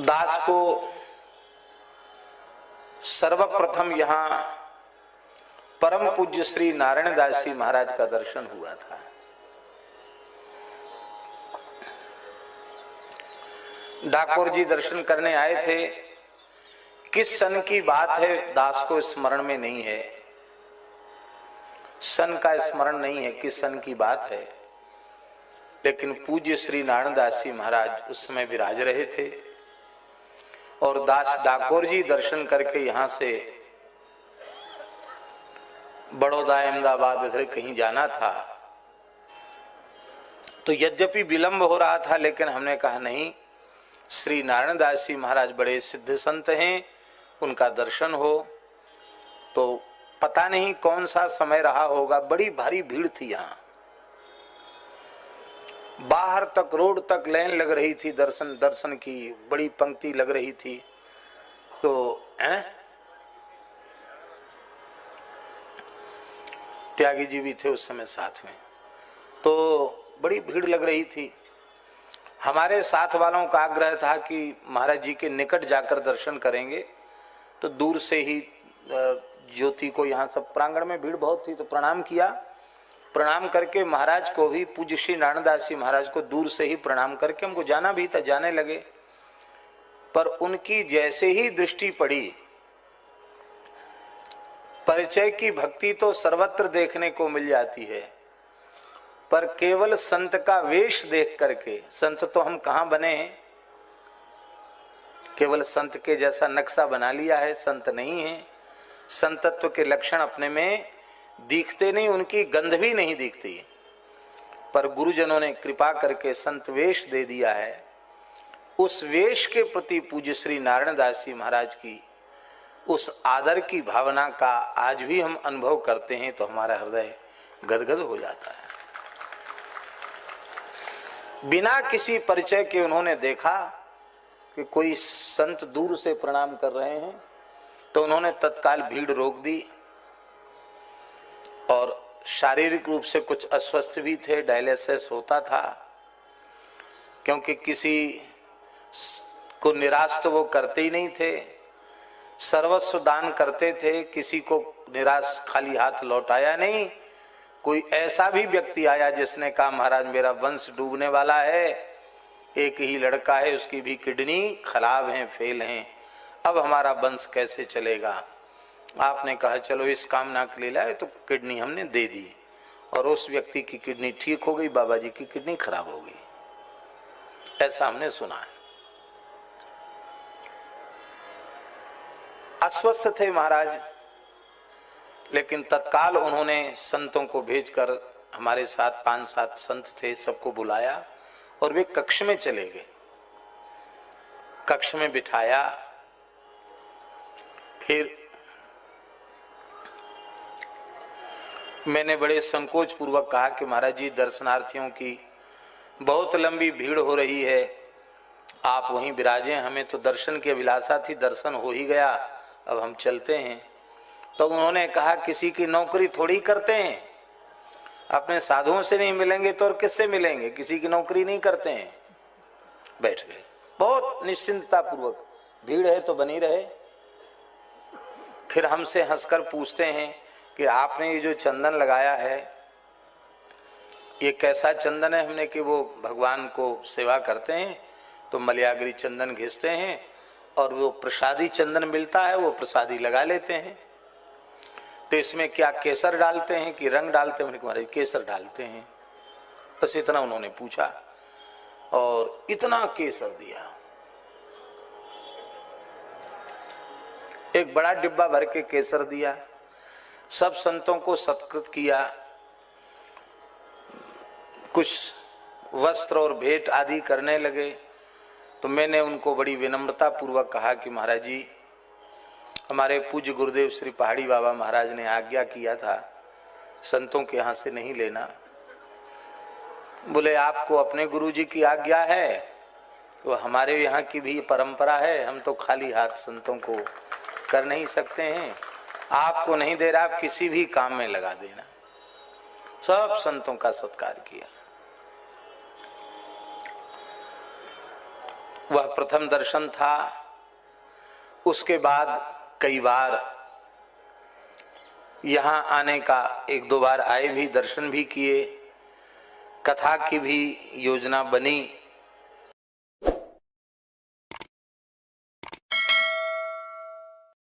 दास को सर्वप्रथम यहाँ परम पूज्य श्री नारायण दास जी महाराज का दर्शन हुआ था। डाकोर जी दर्शन करने आए थे। किस सन की बात है दास को स्मरण में नहीं है, सन का स्मरण नहीं है, किस सन की बात है, लेकिन पूज्य श्री नारायण दास जी महाराज उस समय विराज रहे थे और दास डाकोर जी दर्शन करके यहां से बड़ौदा अहमदाबाद से कहीं जाना था। तो यद्यपि विलंब हो रहा था, लेकिन हमने कहा नहीं, श्री नारायण दास जी महाराज बड़े सिद्ध संत हैं, उनका दर्शन हो। तो पता नहीं कौन सा समय रहा होगा, बड़ी भारी भीड़ थी यहाँ, बाहर तक रोड तक लाइन लग रही थी, दर्शन की बड़ी पंक्ति लग रही थी। तो त्यागी जी भी थे उस समय साथ में, तो बड़ी भीड़ लग रही थी। हमारे साथ वालों का आग्रह था कि महाराज जी के निकट जाकर दर्शन करेंगे, तो दूर से ही ज्योति को, यहाँ सब प्रांगण में भीड़ बहुत थी, तो प्रणाम किया। प्रणाम करके महाराज को भी, पूज्य श्री नारायण दास जी महाराज को दूर से ही प्रणाम करके हमको जाना भी था, जाने लगे। पर उनकी जैसे ही दृष्टि पड़ी, परिचय की भक्ति तो सर्वत्र देखने को मिल जाती है, पर केवल संत का वेश देख करके, संत तो हम कहां बने हैं, केवल संत के जैसा नक्शा बना लिया है, संत नहीं है। संतत्व के लक्षण अपने में दिखते नहीं, उनकी गंध भी नहीं दिखती, पर गुरुजनों ने कृपा करके संत वेश दे दिया है। उस वेश के प्रति पूज्य श्री नारायण दास जी महाराज की उस आदर की भावना का आज भी हम अनुभव करते हैं, तो हमारा हृदय गदगद हो जाता है। बिना किसी परिचय के उन्होंने देखा कि कोई संत दूर से प्रणाम कर रहे हैं, तो उन्होंने तत्काल भीड़ रोक दी और शारीरिक रूप से कुछ अस्वस्थ भी थे, डायलिसिस होता था, क्योंकि किसी को निराश तो वो करते ही नहीं थे, सर्वस्व दान करते थे, किसी को निराश खाली हाथ लौटाया नहीं। कोई ऐसा भी व्यक्ति आया जिसने कहा महाराज मेरा वंश डूबने वाला है, एक ही लड़का है, उसकी भी किडनी खराब है, फेल है, अब हमारा वंश कैसे चलेगा। आपने कहा चलो इस कामना के लिए लाए, तो किडनी हमने दे दी और उस व्यक्ति की किडनी ठीक हो गई, बाबा जी की किडनी खराब हो गई, ऐसा हमने सुना है। अस्वस्थ थे महाराज, लेकिन तत्काल उन्होंने संतों को भेजकर, हमारे साथ 5-7 संत थे, सबको बुलाया और वे कक्ष में चले गए। कक्ष में बिठाया, फिर मैंने बड़े संकोच पूर्वक कहा कि महाराज जी दर्शनार्थियों की बहुत लंबी भीड़ हो रही है, आप वहीं विराजे, हमें तो दर्शन की अभिलाषा थी, दर्शन हो ही गया, अब हम चलते हैं। तो उन्होंने कहा किसी की नौकरी थोड़ी करते हैं, अपने साधुओं से नहीं मिलेंगे तो और किससे मिलेंगे, किसी की नौकरी नहीं करते हैं। बैठ गए बहुत निश्चिंतता पूर्वक, भीड़ है तो बनी रहे। फिर हमसे हंसकर पूछते हैं कि आपने ये जो चंदन लगाया है ये कैसा चंदन है। हमने कि वो भगवान को सेवा करते हैं तो मलयागरी चंदन घिसते हैं और वो प्रसादी चंदन मिलता है, वो प्रसादी लगा लेते हैं। तो इसमें क्या केसर डालते हैं कि रंग डालते हैं? मैंने कहा केसर डालते हैं। बस इतना उन्होंने पूछा और इतना केसर दिया, एक बड़ा डिब्बा भर के केसर दिया। सब संतों को सत्कृत किया, कुछ वस्त्र और भेंट आदि करने लगे। तो मैंने उनको बड़ी विनम्रता पूर्वक कहा कि महाराज जी, हमारे पूज्य गुरुदेव श्री पहाड़ी बाबा महाराज ने आज्ञा किया था संतों के यहाँ से नहीं लेना। बोले आपको अपने गुरुजी की आज्ञा है, तो हमारे यहाँ की भी परंपरा है, हम तो खाली हाथ संतों को कर नहीं सकते हैं, आपको नहीं दे रहा, आप किसी भी काम में लगा देना। सब संतों का सत्कार किया। वह प्रथम दर्शन था। उसके बाद कई बार यहाँ आने का, एक दो बार आए भी, दर्शन भी किए, कथा की भी योजना बनी।